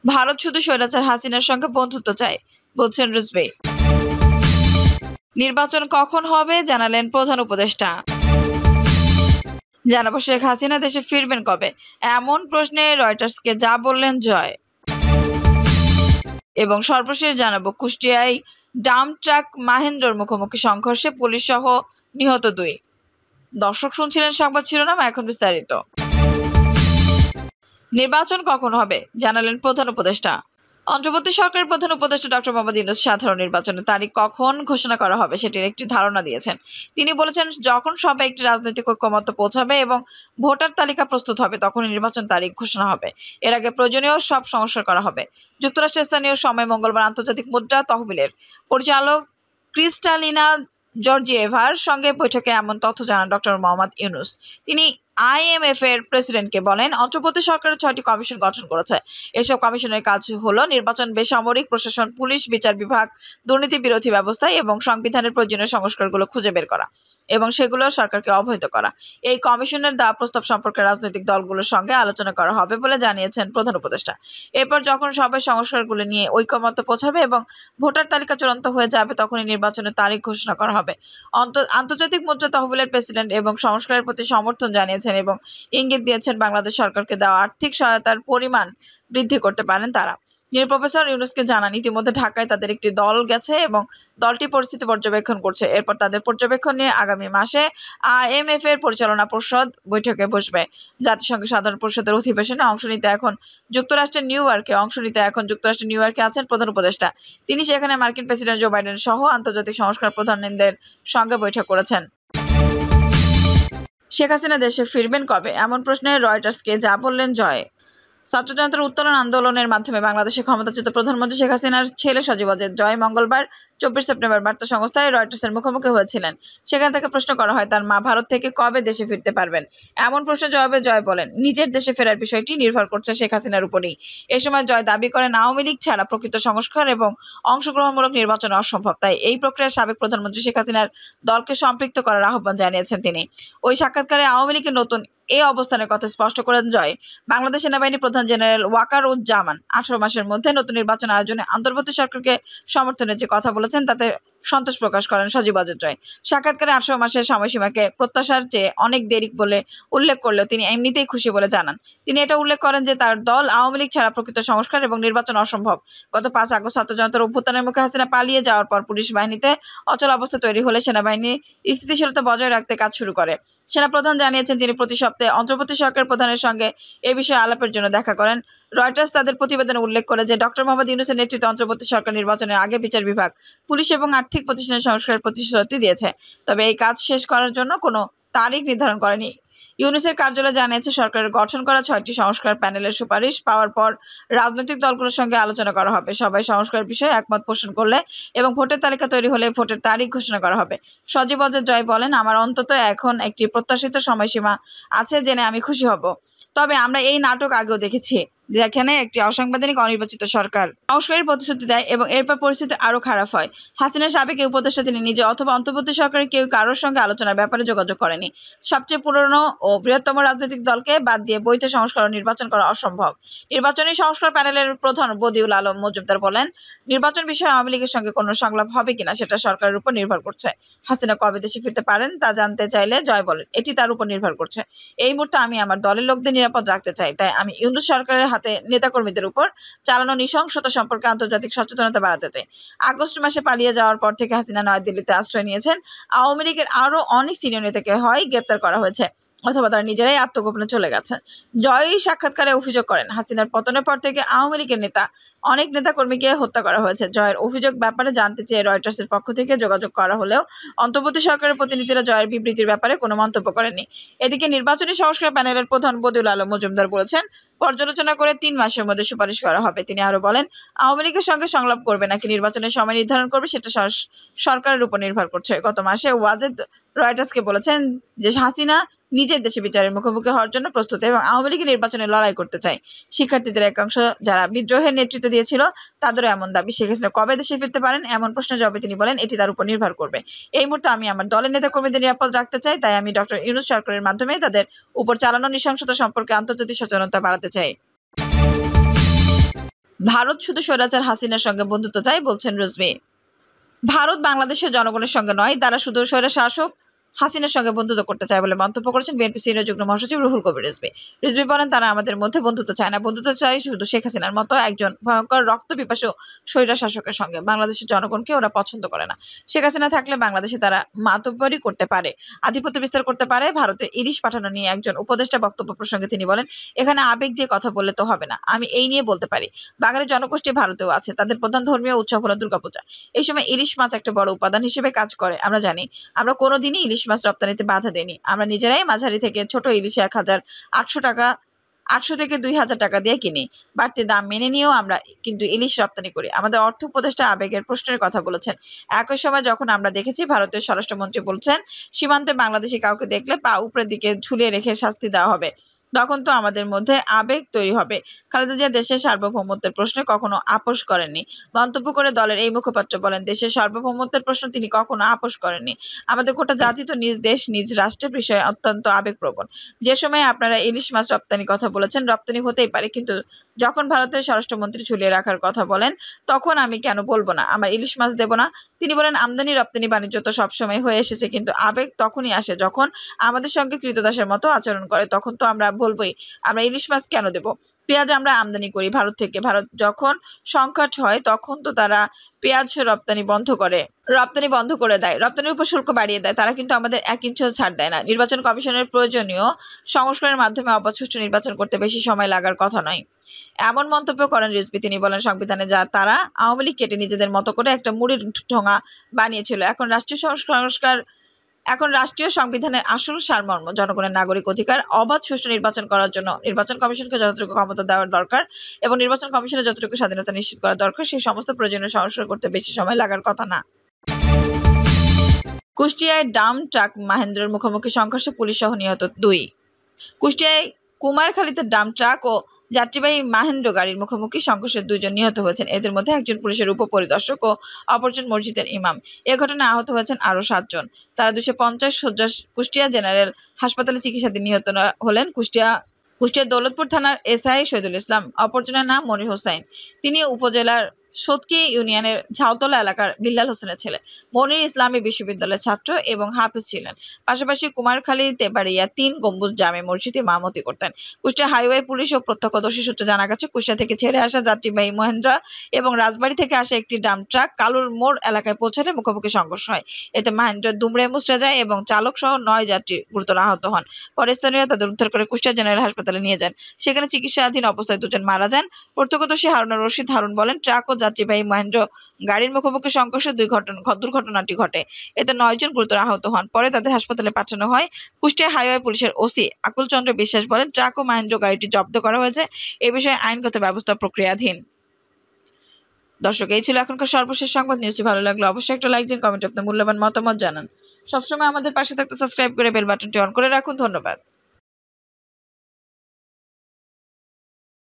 ভারত শুধু স্বৈরাচার হাসিনার সঙ্গে বন্ধুত্ব চায়, বলছেন রিজভী। নির্বাচন কখন হবে জানালেন প্রধান উপদেষ্টা। জানাবো শেখ হাসিনা দেশে ফিরবেন কবে, এমন প্রশ্নে রয়টার্সকে যা বললেন জয়। এবং সর্বশেষ জানাবো কুষ্টিয়ায় ডাম্প ট্রাক মাহেন্দ্রর মুখোমুখি সংঘর্ষে পুলিশ সহ নিহত 2। দর্শক শুনছিলেন সংবাদ শিরোনাম, এখন বিস্তারিত। নির্বাচন কখন হবে জানালেন প্রধান উপদেষ্টা। অন্তর্বর্তী সরকারের প্রধান উপদেষ্টা ডক্টর মোহাম্মদ ইউনূস সাধারণ নির্বাচনের তারিখ কখন ঘোষণা করা হবে সেটির একটি ধারণা দিয়েছেন। তিনি বলেছেন, যখন সবাই একটি রাজনৈতিক ঐকমত্য পৌঁছাবে এবং ভোটার তালিকা প্রস্তুত হবে তখন নির্বাচন তারিখ ঘোষণা হবে। এর আগে প্রয়োজনীয় সব সংস্কার করা হবে। যুক্তরাষ্ট্রের স্থানীয় সময় মঙ্গলবার আন্তর্জাতিক মুদ্রা তহবিলের পরিচালক ক্রিস্টালিনা জর্জিয়েভার সঙ্গে বৈঠকে এমন তথ্য জানান ডক্টর মোহাম্মদ ইউনূস। তিনি IMF এর প্রেসিডেন্টকে বলেন, অন্তর্বর্তী সরকারের 6টি কমিশন গঠন করেছে। এসব কমিশনের কাজ হলো নির্বাচন, বেসামরিক প্রশাসন, পুলিশ, বিচার বিভাগ, দুর্নীতি বিরোধী ব্যবস্থা এবং সংবিধানের প্রয়োজনীয় সংস্কারগুলো খুঁজে বের করা এবং সেগুলো সরকারকে অবহিত করা। এই কমিশনের দেওয়া প্রস্তাব সম্পর্কে রাজনৈতিক দলগুলোর সঙ্গে আলোচনা করা হবে বলে জানিয়েছেন প্রধান উপদেষ্টা। এরপর যখন সবাই সংস্কারগুলো নিয়ে ঐকমত্য পৌঁছাবে এবং ভোটার তালিকা চূড়ান্ত হয়ে যাবে তখনই নির্বাচনের তারিখ ঘোষণা করা হবে। আন্তর্জাতিক মুদ্রা তহবিলের প্রেসিডেন্ট এবং সংস্কারের প্রতি সমর্থন জানিয়েছেন এবং ইঙ্গিত দিয়েছেন বাংলাদেশ সরকারকে দেওয়া আর্থিক সহায়তার পরিমাণ বৃদ্ধি করতে পারেন তারা। তিনি প্রফেসর ইউনূসকে জানান, ইতিমধ্যে ঢাকায় তাদের একটি দল গেছে এবং দলটি পরিস্থিতি পর্যবেক্ষণ করছে। এরপর তাদের পর্যবেক্ষণ নিয়ে আগামী মাসে IMF এর পরিচালনা পরিষদ বৈঠকে বসবে। জাতিসংঘের সাধারণ পরিষদের অধিবেশনে অংশ নিতে এখন যুক্তরাষ্ট্রের নিউ ইয়র্কে আছেন প্রধান উপদেষ্টা। তিনি সেখানে মার্কিন প্রেসিডেন্ট জো বাইডেন সহ আন্তর্জাতিক সংস্কার প্রধানদের সঙ্গে বৈঠক করেছেন। শেখ হাসিনা দেশে ফিরবেন কবে, এমন প্রশ্নে রয়টার্সকে যা বললেন জয়। ছাত্র জনতার উত্তোলন আন্দোলনের মাধ্যমে বাংলাদেশে ক্ষমতাচ্যুত প্রধানমন্ত্রী শেখ হাসিনার ছেলে সজীব অজয় জয় মঙ্গলবার 24 সেপ্টেম্বর বার্তা সংস্থায় রয়টার্সের মুখোমুখি হয়েছিলেন। সেখান থেকে প্রশ্ন করা হয় তার মা ভারত থেকে কবে দেশে ফিরতে পারবেন। এমন প্রশ্নের জবাবে জয় বলেন, নিজের দেশে ফেরার বিষয়টি নির্ভর করছে শেখ হাসিনার উপরেই। এ সময় জয় দাবি করেন, আওয়ামী লীগ ছাড়া প্রকৃত সংস্কার এবং অংশগ্রহণমূলক নির্বাচন অসম্ভব। তাই এই প্রক্রিয়ায় সাবেক প্রধানমন্ত্রী শেখ হাসিনার দলকে সম্পৃক্ত করার আহ্বান জানিয়েছেন তিনি। ওই সাক্ষাৎকারে আওয়ামী লীগের নতুন এই অবস্থানের কথা স্পষ্ট করেন জয়। বাংলাদেশ সেনাবাহিনীর প্রধান জেনারেল ওয়াকারুজ্জামান 18 মাসের মধ্যে নতুন নির্বাচন আয়োজনে অন্তর্বর্তী সরকারকে সমর্থনের যে কথা বলেছেন তাতে সন্তোষ প্রকাশ করেন সজীব অজয় জয়। সাক্ষাৎকারে 18 মাসের সময়সীমাকে প্রত্যাশার চেয়ে অনেক দেরি বলে উল্লেখ করলেও তিনি এমনিতেই খুশি বলে জানান। তিনি এটা উল্লেখ করেন যে তার দল আওয়ামী লীগ ছাড়া প্রকৃত সংস্কার এবং নির্বাচন অসম্ভব। গত 5 আগস্ট ছাত্র জনতার অভ্যুত্থানের মুখে হাসিনা পালিয়ে যাওয়ার পর পুলিশ বাহিনীতে অচল অবস্থা তৈরি হলে সেনাবাহিনী স্থিতিশীলতা বজায় রাখতে কাজ শুরু করে। সেনাপ্রধান জানিয়েছেন তিনি প্রতি সপ্তাহে অন্তর্বর্তী সরকার প্রধানের সঙ্গে এ বিষয়ে আলাপের জন্য দেখা করেন। রয়টার্স তাদের প্রতিবেদনে উল্লেখ করে যে ডক্টর মোহাম্মদ ইউনূসের নেতৃত্বে অন্তর্বর্তী সরকার নির্বাচনের আগে বিচার বিভাগ, পুলিশ এবং আর্থিক প্রতিষ্ঠানের সংস্কারের প্রতিশ্রুতি দিয়েছে, তবে এই কাজ শেষ করার জন্য কোনো তারিখ নির্ধারণ করেনি। ইউনূসের কার্যালয় জানিয়েছে সরকারের গঠন করা 6টি সংস্কার প্যানেলের সুপারিশ পাওয়ার পর রাজনৈতিক দলগুলোর সঙ্গে আলোচনা করা হবে। সবাই সংস্কার বিষয়ে একমত পোষণ করলে এবং ভোটের তালিকা তৈরি হলে ভোটের তারিখ ঘোষণা করা হবে। সজীব অজয় জয় বলেন, আমার অন্তত এখন একটি প্রত্যাশিত সময়সীমা আছে জেনে আমি খুশি হব। তবে আমরা এই নাটক আগেও দেখেছি, যেখানে একটি অসাংবিধানিক অনির্বাচিত সরকার সংস্কারের প্রতিশ্রুতি দেয় এবং এরপর পরিস্থিতি আরও খারাপ হয়। হাসিনার সাবেক উপদেষ্টা তিনি নিজে অথবা অন্তর্বর্তী সরকারের কেউ কারোর সঙ্গে আলোচনার ব্যাপারে যোগাযোগ করেনি। সবচেয়ে পুরনো ও বৃহত্তম রাজনৈতিক দলকে বাদ দিয়ে বৈধ সংস্কার ও নির্বাচন করা অসম্ভব। নির্বাচনী সংস্কার প্যানেলের প্রধান বদিউল আলম মজুমদার বলেন, নির্বাচন বিষয়ে আওয়ামী লীগের সঙ্গে কোনো সংলাপ হবে কিনা সেটা সরকারের উপর নির্ভর করছে। হাসিনা কবে দেশে ফিরতে পারেন তা জানতে চাইলে জয় বলেন, এটি তার উপর নির্ভর করছে। এই মুহূর্তে আমি আমার দলের লোকদের নিরাপদ রাখতে চাই, তাই আমি ইউনূস সরকারের হাতে নেতাকর্মীদের উপর চালানো নৃশংসতা সম্পর্কে আন্তর্জাতিক সচেতনতা বাড়াতে চাই। আগস্ট মাসে পালিয়ে যাওয়ার পর থেকে হাসিনা নয়াদিল্লিতে আশ্রয় নিয়েছেন। আওয়ামী লীগের আরও অনেক সিনিয়র নেতাকে হয় গ্রেপ্তার করা হয়েছে অথবা তারা নিজেরাই আত্মগোপনে চলে গেছেন। জয় সাক্ষাৎকারে অভিযোগ করেন, হাসিনার পতনের পর থেকে আওয়ামী লীগের অনেক নেতাকর্মীকে হত্যা করা হয়েছে। জয়ের অভিযোগ ব্যাপারে জানতে চেয়ে রয়টার্সের পক্ষ থেকে যোগাযোগ করা হলেও অন্তর্বর্তী সরকারের প্রতিনিধিরা জয়ের বিবৃতির ব্যাপারে কোনো মন্তব্য করেননি। এদিকে নির্বাচনী সংস্কার প্যানেলের প্রধান বদিউল আলম মজুমদার বলেছেন, পর্যালোচনা করে 3 মাসের মধ্যে সুপারিশ করা হবে। তিনি আরো বলেন, আওয়ামী লীগের সঙ্গে সংলাপ করবে নাকি নির্বাচনের সময় নির্ধারণ করবে সেটা সরকারের উপর নির্ভর করছে। গত মাসে ওয়াজেদ রয়টার্সকে বলেছেন যে হাসিনা নিজের দেশে বিচারের মুখোমুখি হওয়ার জন্য প্রস্তুত এবং আওয়ামী লীগের নির্বাচনে লড়াই করতে চায়। শিক্ষার্থীদের একাংশ যারা বিদ্রোহের নেতৃত্ব দিয়েছিল তাদেরও এমন দাবি। শেখ হাসিনা কবে দেশে ফিরতে পারেন এমন প্রশ্নের জবাবে তিনি বলেন, এটি তার উপর নির্ভর করবে। এই মুহূর্তে আমি আমার দলের নেতাকর্মীদের নিরাপদ রাখতে চাই, তাই আমি ডক্টর ইউনূস সরকারের মাধ্যমে তাদের উপর চালানো নৃশংসতা সম্পর্কে আন্তর্জাতিক সচেতনতা বাড়াতে চাই। ভারত শুধু স্বৈরাচার হাসিনার সঙ্গে বন্ধুত্ব চায় বলছেন রিজভী। ভারত বাংলাদেশের জনগণের সঙ্গে নয়, তারা শুধু স্বৈরশাসক হাসিনার সঙ্গে বন্ধুত্ব করতে চায় বলে মন্তব্য করেছেন বিএনপি সিনিয়র যুগ্ম মহাসচিব রুহুল কবির রিজভী। রিজভী বলেন, তারা আমাদের মধ্যে বন্ধুত্ব চায় না, বন্ধুত্ব চায় শুধু শেখ হাসিনার মতো একজন ভয়ঙ্কর রক্ত পিপাসু স্বৈরশাসকের সঙ্গে। বাংলাদেশের জনগণকে ওরা পছন্দ করে না। শেখ হাসিনা থাকলে বাংলাদেশে তারা মাতব্বরি করতে পারে, আধিপত্য বিস্তার করতে পারে। ভারতে ইলিশ পাঠানো নিয়ে একজন উপদেষ্টা বক্তব্য প্রসঙ্গে তিনি বলেন, এখানে আবেগ দিয়ে কথা বললে তো হবে না, আমি এই নিয়ে বলতে পারি। বাঙালি জনগোষ্ঠী ভারতেও আছে, তাদের প্রধান ধর্মীয় উৎসব হলো দুর্গাপূজা। এই সময় ইলিশ মাছ একটা বড় উপাদান হিসেবে কাজ করে। আমরা জানি, আমরা কোনোদিনই ইলিশ মাছ রপ্তানিতে বাধা দেইনি। আমরা নিজেরাই মাঝারি থেকে ছোট ইলিশে 800 থেকে 2000 টাকা দিয়ে কিনি। বাড়তি দাম মেনে নিয়েও আমরা কিন্তু ইলিশ রপ্তানি করি। আমাদের অর্থ উপদেষ্টা আবেগের প্রশ্নের কথা বলেছেন। একই সময় যখন আমরা দেখেছি ভারতের স্বরাষ্ট্রমন্ত্রী বলছেন, সীমান্তে বাংলাদেশি কাউকে দেখলে পা উপরের দিকে ঝুলিয়ে রেখে শাস্তি দেওয়া হবে, তখন তো আমাদের মধ্যে আবেগ তৈরি হবে। খালেদা জিয়া দেশের সার্বভৌমত্বের প্রশ্নে কখনো আপোষ করেননি মন্তব্য করে দলের এই মুখপাত্র বলেন, দেশের সার্বভৌমত্বের প্রশ্ন তিনি কখনো আপোষ করেননি। আমাদের গোটা জাতি তো নিজ দেশ নিজ রাষ্ট্রের বিষয়ে অত্যন্ত আবেগপ্রবণ। যে সময় আপনারা ইলিশ মাছ রপ্তানির কথা বলেছেন, রপ্তানি হতেই পারে, কিন্তু যখন ভারতের স্বরাষ্ট্রমন্ত্রী ঝুলিয়ে রাখার কথা বলেন, তখন আমি কেন বলবো না আমার ইলিশ মাছ দেব না? তিনি বলেন, আমদানি রপ্তানি বাণিজ্য তো সবসময় হয়ে এসেছে, কিন্তু আবেগ তখনই আসে যখন আমাদের সঙ্গে কৃতদাসের মতো আচরণ করে। তখন তো আমরা বলবোই, আমরা ইলিশ মাছ কেন দেব? পেঁয়াজ আমরা আমদানি করি ভারত থেকে। ভারত যখন সংকট হয় তখন তো তারা পেঁয়াজ রপ্তানি বন্ধ করে দেয়, রপ্তানির উপর শুল্ক বাড়িয়ে দেয়। তারা কিন্তু আমাদের 1 ইঞ্চিও ছাড় দেয় না। নির্বাচন কমিশনের প্রয়োজনীয় সংস্কারের মাধ্যমে অবাধ সুষ্ঠু নির্বাচন করতে বেশি সময় লাগার কথা নয়, এমন মন্তব্য করেন রিজভী। তিনি বলেন, সংবিধানে যা তারা আওয়ামী লীগ কেটে নিজেদের মতো করে একটা মুড়ির ঠোঙা বানিয়েছিল। এখন রাষ্ট্রীয় সংবিধানের আসল সারমর্ম জনগণের নাগরিক অধিকার। অবাধ সুষ্ঠু নির্বাচন করার জন্য নির্বাচন কমিশনকে যতটুকু ক্ষমতা দেওয়ার দরকার এবং নির্বাচন কমিশনের যতটুকু স্বাধীনতা নিশ্চিত করা দরকার, সেই সমস্ত প্রয়োজনীয় সংস্কার করতে বেশি সময় লাগার কথা না। কুষ্টিয়ায় ডাম ট্রাক মাহেন্দ্রের মুখোমুখি সংঘর্ষে পুলিশ সহ নিহত 2। কুষ্টিয়ায় কুমারখালীতে ডাম ট্রাক ও যাত্রীবাহী মাহেন্দ্র গাড়ির মুখোমুখি সংঘর্ষে 2 জন নিহত হয়েছেন। এদের মধ্যে একজন পুলিশের উপপরিদর্শক ও অপরজন মসজিদের ইমাম। এ ঘটনায় আহত হয়েছেন আরও 7 জন। তারা 250 শয্যা কুষ্টিয়া জেনারেল হাসপাতালে চিকিৎসাধীন। নিহত হলেন কুষ্টিয়ার দৌলতপুর থানার এসআই শহীদুল ইসলাম। অপরজনের নাম মনির হোসাইন। তিনি উপজেলার সতকি ইউনিয়নের ঝাউতলা এলাকার বিল্লাল হোসেনের ছেলে। মনির ইসলামী বিশ্ববিদ্যালয়ের ছাত্র এবং হাফেজ ছিলেন। পাশাপাশি কুমারখালী তেবাড়িয়া 3 গম্বুজ জামে মসজিদে ইমামতি করতেন। কুষ্টিয়া হাইওয়ে পুলিশ ও প্রত্যক্ষদর্শী সূত্রে জানা গেছে, কুষ্টিয়া থেকে ছেড়ে আসা যাত্রীবাহী মহেন্দ্রা এবং রাজবাড়ী থেকে আসা একটি ডাম ট্রাক কালুর মোড় এলাকায় পৌঁছালে মুখোমুখি সংঘর্ষ হয়। এতে মহেন্দ্রা দুমড়ে মুচড়ে যায় এবং চালক সহ 9 যাত্রী গুরুতর আহত হন। পরে স্থানীয়রা তাদের উদ্ধার করে কুষ্টিয়া জেনারেল হাসপাতালে নিয়ে যান। সেখানে চিকিৎসাধীন অবস্থায় 2 জন মারা যান। প্রত্যক্ষদর্শী হারুনুর রশিদ হারুন বলেন, ট্রাক ও যাত্রীবাহী মহেন্দ্র গাড়ির মুখোমুখি সংঘর্ষে দুর্ঘটনাটি ঘটে। এতে 9 জন গুরুতর আহত হন। পরে তাদের হাসপাতালে পাঠানো হয়। কুষ্টিয়া হাইওয়ে পুলিশের ওসি আকুল চন্দ্র বিশ্বাস বলেন, ট্রাক ও মহেন্দ্র গাড়িটি জব্দ করা হয়েছে। এ বিষয়ে আইনগত ব্যবস্থা প্রক্রিয়াধীন। দর্শক, এই ছিল এখনকার সর্বশেষ সংবাদ। নিউজটি ভালো লাগলে অবশ্যই একটা লাইক দিন, কমেন্টে আপনার মূল্যবান মতামত জানান। সবসময় আমাদের পাশে থাকতে সাবস্ক্রাইব করে বেল বাটনটি অন করে রাখুন। ধন্যবাদ।